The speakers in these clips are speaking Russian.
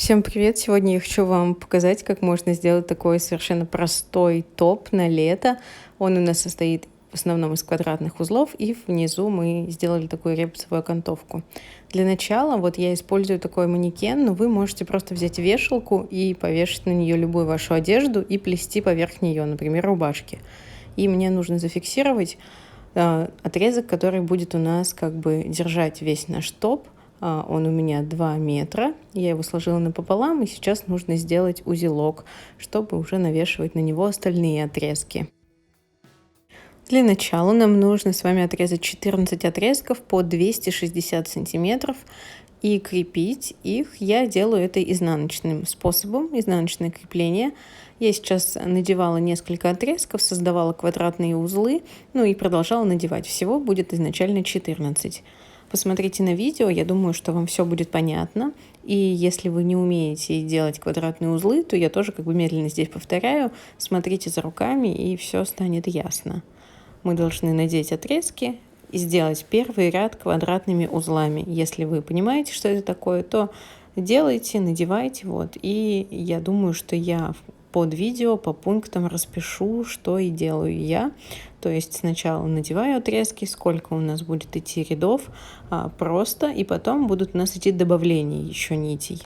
Всем привет! Сегодня я хочу вам показать, как можно сделать такой совершенно простой топ на лето. Он у нас состоит в основном из квадратных узлов, и внизу мы сделали такую репсовую окантовку. Для начала вот я использую такой манекен, но вы можете просто взять вешалку и повешать на нее любую вашу одежду и плести поверх нее, например, рубашки. И мне нужно зафиксировать отрезок, который будет у нас как бы держать весь наш топ. Он у меня 2 метра. Я его сложила напополам, и сейчас нужно сделать узелок, чтобы уже навешивать на него остальные отрезки. Для начала нам нужно с вами отрезать 14 отрезков по 260 сантиметров, и крепить их я делаю это изнаночным способом, изнаночное крепление. Я сейчас надевала несколько отрезков, создавала квадратные узлы, ну и продолжала надевать. Всего будет изначально 14. Посмотрите на видео, я думаю, что вам все будет понятно. И если вы не умеете делать квадратные узлы, то я тоже как бы медленно здесь повторяю. Смотрите за руками, и все станет ясно. Мы должны надеть отрезки и сделать первый ряд квадратными узлами. Если вы понимаете, что это такое, то делайте, надевайте. Вот. И я думаю, что я под видео по пунктам распишу, что и делаю я. То есть сначала надеваю отрезки, сколько у нас будет идти рядов, просто, и потом будут у нас идти добавления еще нитей.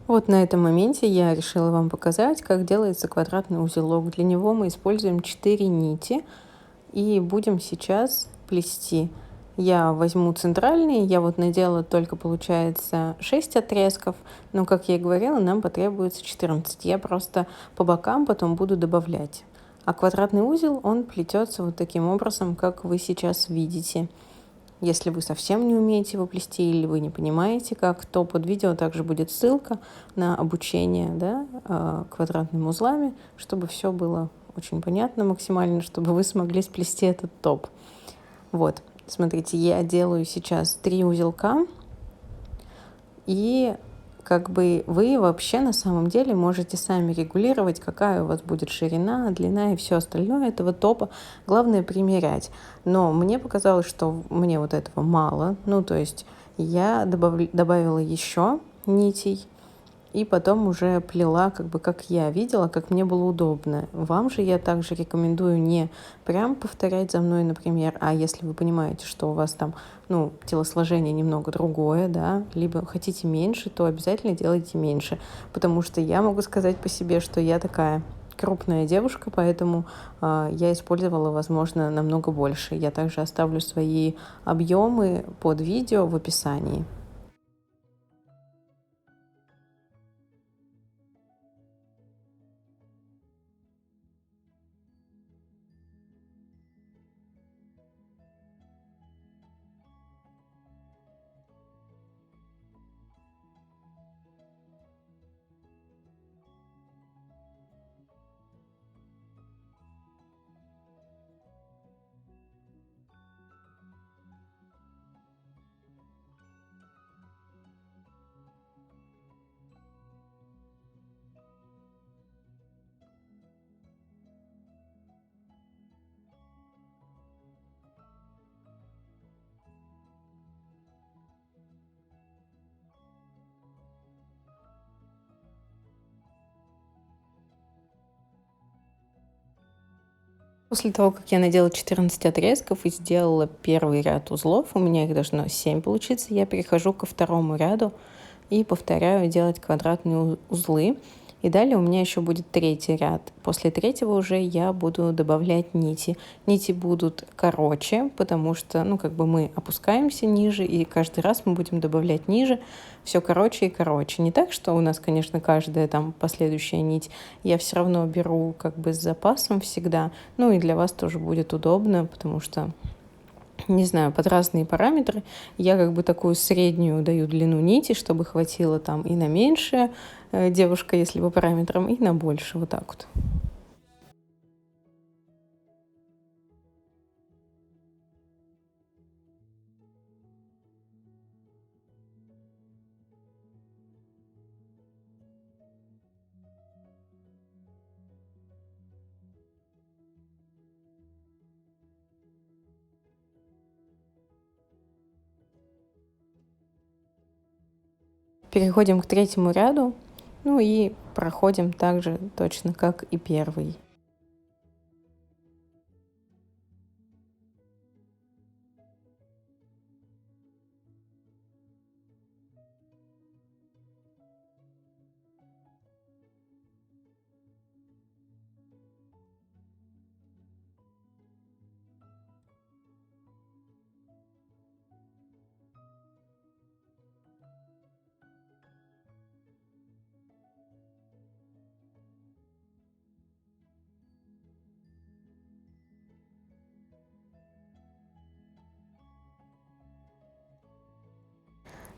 Вот на этом моменте я решила вам показать, как делается квадратный узелок. Для него мы используем 4 нити и будем сейчас плести. Я возьму центральный, я вот надела только, получается, 6 отрезков, но, как я и говорила, нам потребуется 14. Я просто по бокам потом буду добавлять. А квадратный узел, он плетется вот таким образом, как вы сейчас видите. Если вы совсем не умеете его плести или вы не понимаете как, то под видео также будет ссылка на обучение, да, квадратными узлами, чтобы все было очень понятно максимально, чтобы вы смогли сплести этот топ. Вот, смотрите, я делаю сейчас 3 узелка, и как бы вы вообще на самом деле можете сами регулировать, какая у вас будет ширина, длина и все остальное этого топа. Главное примерять. Но мне показалось, что мне вот этого мало. Ну, то есть я добавила еще нитей, и потом уже плела, как бы как я видела, как мне было удобно. Вам же я также рекомендую не прям повторять за мной, например, а если вы понимаете, что у вас там, ну, телосложение немного другое, да, либо хотите меньше, то обязательно делайте меньше. Потому что я могу сказать по себе, что я такая крупная девушка, поэтому я использовала, возможно, намного больше. Я также оставлю свои объемы под видео в описании. После того, как я надела 14 отрезков и сделала первый ряд узлов, у меня их должно 7 получиться, я перехожу ко второму ряду и повторяю делать квадратные узлы. И далее у меня еще будет третий ряд. После третьего уже я буду добавлять нити. Нити будут короче, потому что, ну, как бы мы опускаемся ниже, и каждый раз мы будем добавлять ниже, все короче и короче. Не так, что у нас, конечно, каждая там последующая нить, я все равно беру как бы с запасом всегда. Ну и для вас тоже будет удобно, потому что Не знаю, под разные параметры. Я как бы такую среднюю даю длину нити, чтобы хватило там и на меньшее, девушка, если по параметрам, и на больше. Вот так вот. Переходим к третьему ряду, ну и проходим так же точно, как и первый.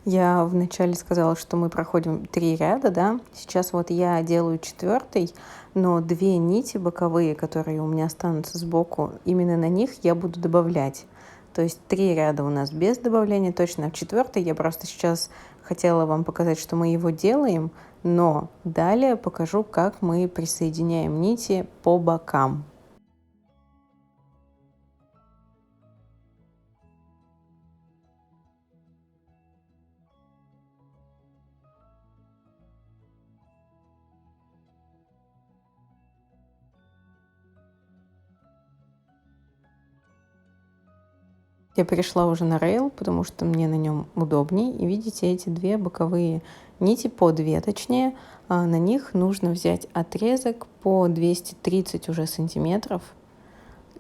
Я вначале сказала, что мы проходим 3 ряда, да. Сейчас вот я делаю четвертый, но 2 нити боковые, которые у меня останутся сбоку, именно на них я буду добавлять. То есть 3 ряда у нас без добавления точно. В четвертый я просто сейчас хотела вам показать, что мы его делаем, но далее покажу, как мы присоединяем нити по бокам. Я перешла уже на рейл, потому что мне на нем удобней. И видите эти 2 боковые нити, по 2 точнее, на них нужно взять отрезок по 230 уже сантиметров.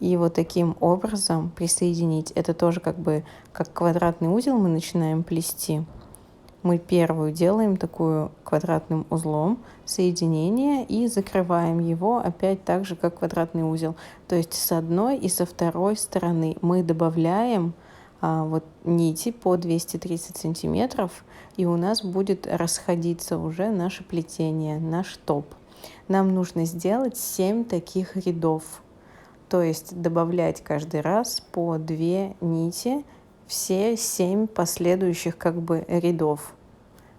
И вот таким образом присоединить. Это тоже как бы как квадратный узел мы начинаем плести. Мы первую делаем такую квадратным узлом соединение и закрываем его опять так же, как квадратный узел. То есть с одной и со второй стороны мы добавляем вот нити по 230 сантиметров, и у нас будет расходиться уже наше плетение, наш топ. Нам нужно сделать 7 таких рядов. То есть добавлять каждый раз по 2 нити, все 7 последующих как бы рядов.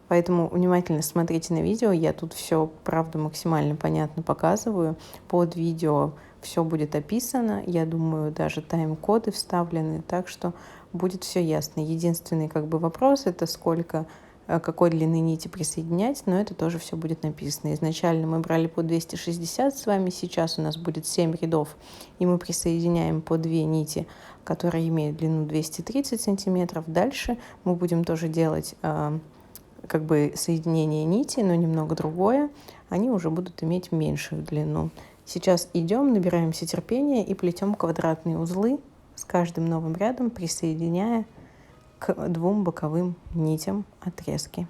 Поэтому внимательно смотрите на видео, я тут все, правда, максимально понятно показываю. Под видео все будет описано, я думаю, даже тайм-коды вставлены, так что будет все ясно. Единственный как бы вопрос — это сколько, какой длины нити присоединять, но это тоже все будет написано. Изначально мы брали по 260 с вами, сейчас у нас будет 7 рядов, и мы присоединяем по 2 нити, которые имеют длину 230 сантиметров. Дальше мы будем тоже делать как бы соединение нити, но немного другое, они уже будут иметь меньшую длину. Сейчас идем, набираемся терпения и плетем квадратные узлы с каждым новым рядом, присоединяя к 2 боковым нитям отрезки.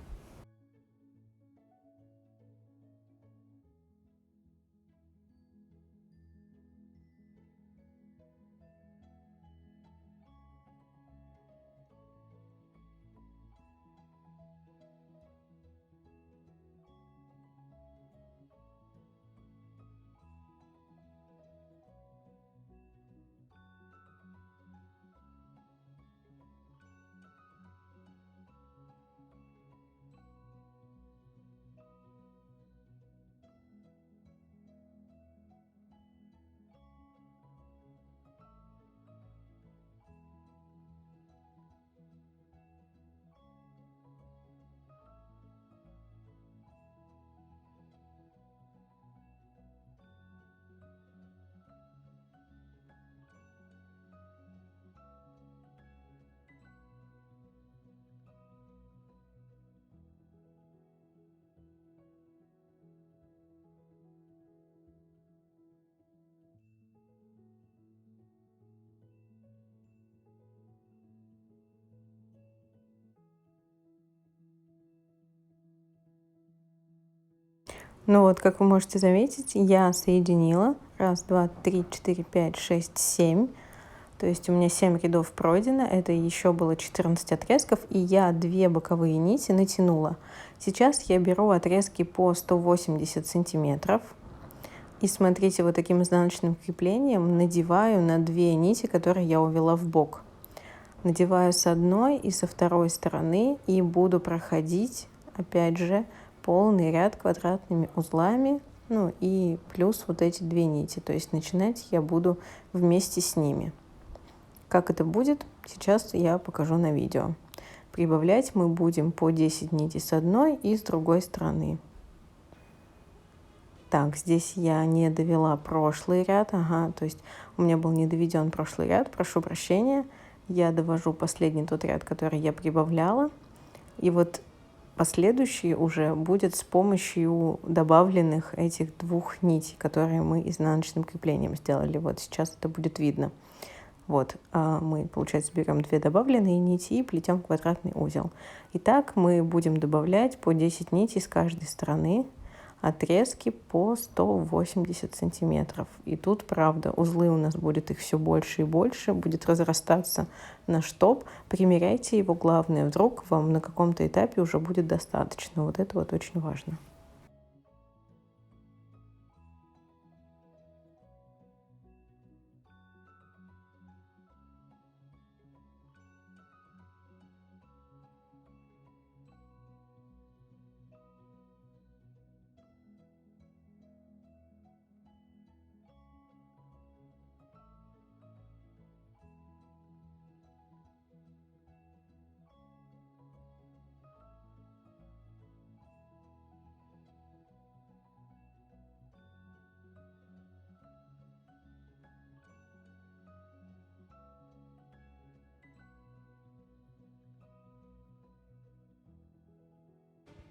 Ну вот, как вы можете заметить, я соединила 1, 2, 3, 4, 5, 6, 7 То есть у меня 7 рядов пройдено, это еще было 14 отрезков, и я 2 боковые нити натянула. Сейчас я беру отрезки по 180 сантиметров. И смотрите, вот таким изнаночным креплением надеваю на 2 нити, которые я увела в бок. Надеваю с одной и со второй стороны и буду проходить, опять же, полный ряд квадратными узлами, ну и плюс вот эти 2 нити. То есть начинать я буду вместе с ними. Как это будет, сейчас я покажу на видео. Прибавлять мы будем по 10 нитей с одной и с другой стороны. Так, здесь я не довела прошлый ряд, то есть у меня был не доведен прошлый ряд, прошу прощения. Я довожу последний тот ряд, который я прибавляла. И вот последующий уже будет с помощью добавленных этих 2 нитей, которые мы изнаночным креплением сделали. Вот сейчас это будет видно. Вот, мы, получается, берем 2 добавленные нити и плетем квадратный узел. Итак, мы будем добавлять по 10 нитей с каждой стороны, отрезки по 180 сантиметров. И тут, правда, узлы у нас будет их все больше и больше, будет разрастаться наш топ. Примеряйте его, главное, вдруг вам на каком-то этапе уже будет достаточно. Вот это вот очень важно.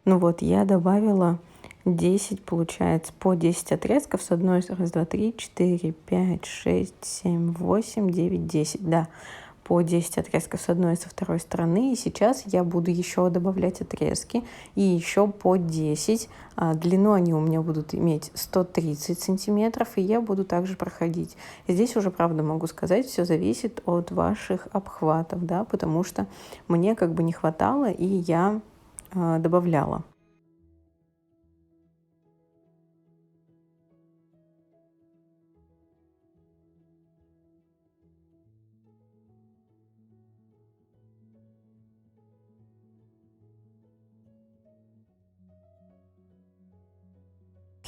Ну вот, я добавила 10, получается, по 10 отрезков с одной, раз, два, три, 4, 5, 6, 7, 8, 9, 10, да, по 10 отрезков с одной и со второй стороны. И сейчас я буду еще добавлять отрезки и еще по 10. Длину они у меня будут иметь 130 сантиметров, и я буду также проходить. И здесь уже, правда, могу сказать, все зависит от ваших обхватов, да, потому что мне как бы не хватало, и я добавляла.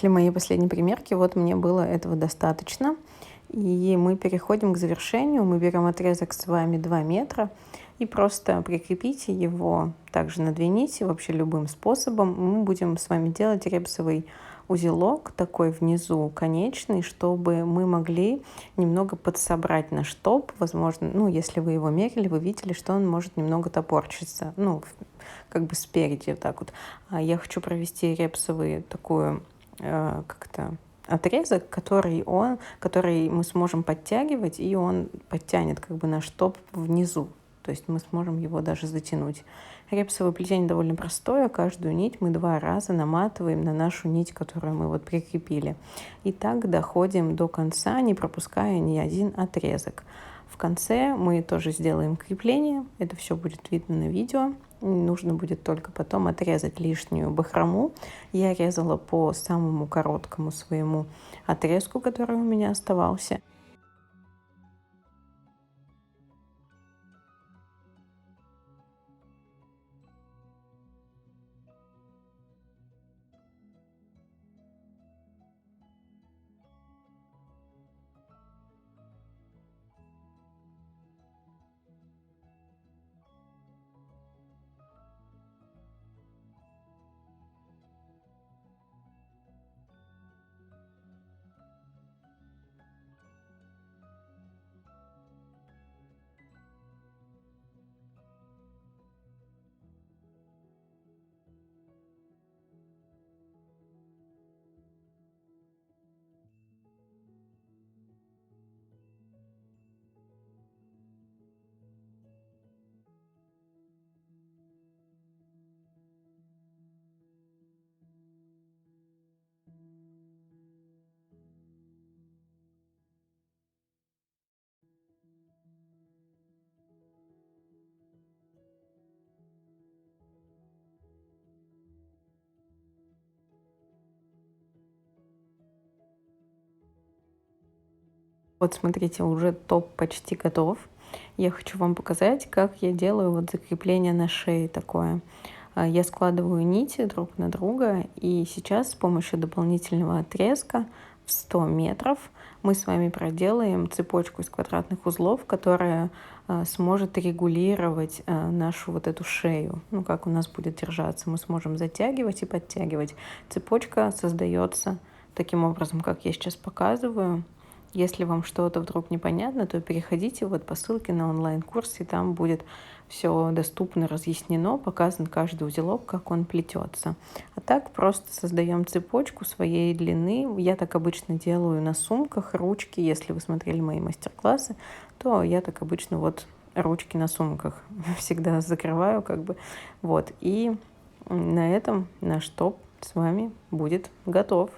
Для моей последней примерки вот мне было этого достаточно. И мы переходим к завершению. Мы берем отрезок с вами 2 метра и просто прикрепите его также на 2 нити, вообще любым способом. Мы будем с вами делать репсовый узелок такой внизу конечный, чтобы мы могли немного подсобрать наш топ. Возможно, ну, если вы его мерили, вы видели, что он может немного топорщиться, ну, как бы спереди вот так вот. А я хочу провести репсовый такую как-то отрезок, который мы сможем подтягивать, и он подтянет как бы наш топ внизу. То есть мы сможем его даже затянуть. Репсовое плетение довольно простое. Каждую нить мы 2 раза наматываем на нашу нить, которую мы вот прикрепили. И так доходим до конца, не пропуская ни один отрезок. В конце мы тоже сделаем крепление. Это все будет видно на видео. Нужно будет только потом отрезать лишнюю бахрому. Я резала по самому короткому своему отрезку, который у меня оставался. Вот смотрите, уже топ почти готов. Я хочу вам показать, как я делаю вот закрепление на шее такое. Я складываю нити друг на друга, и сейчас с помощью дополнительного отрезка в 100 метров мы с вами проделаем цепочку из квадратных узлов, которая сможет регулировать нашу вот эту шею. Ну, как у нас будет держаться. Мы сможем затягивать и подтягивать. Цепочка создается таким образом, как я сейчас показываю. Если вам что-то вдруг непонятно, то переходите вот по ссылке на онлайн-курс, и там будет все доступно, разъяснено, показан каждый узелок, как он плетется. А так просто создаем цепочку своей длины. Я так обычно делаю на сумках, ручки. Если вы смотрели мои мастер-классы, то я так обычно вот ручки на сумках всегда закрываю как бы. Вот. И на этом наш топ с вами будет готов.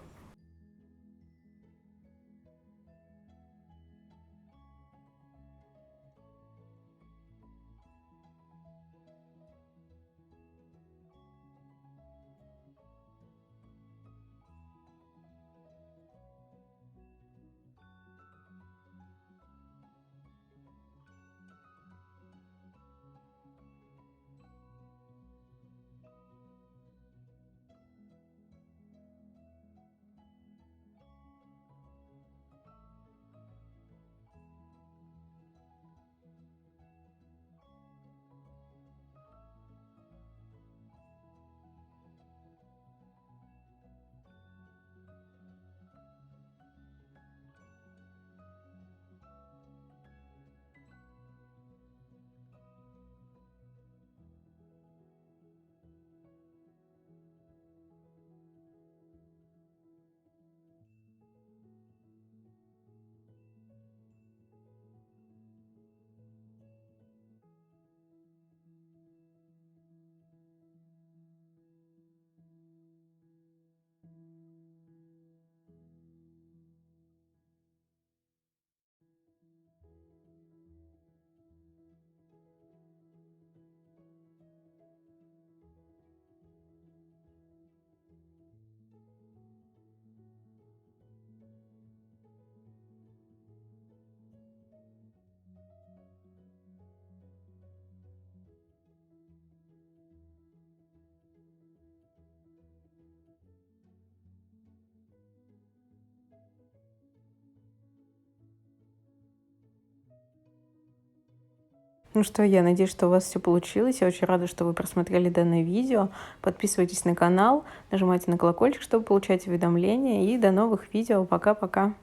Ну что, я надеюсь, что у вас все получилось. Я очень рада, что вы просмотрели данное видео. Подписывайтесь на канал, нажимайте на колокольчик, чтобы получать уведомления. И до новых видео. Пока-пока.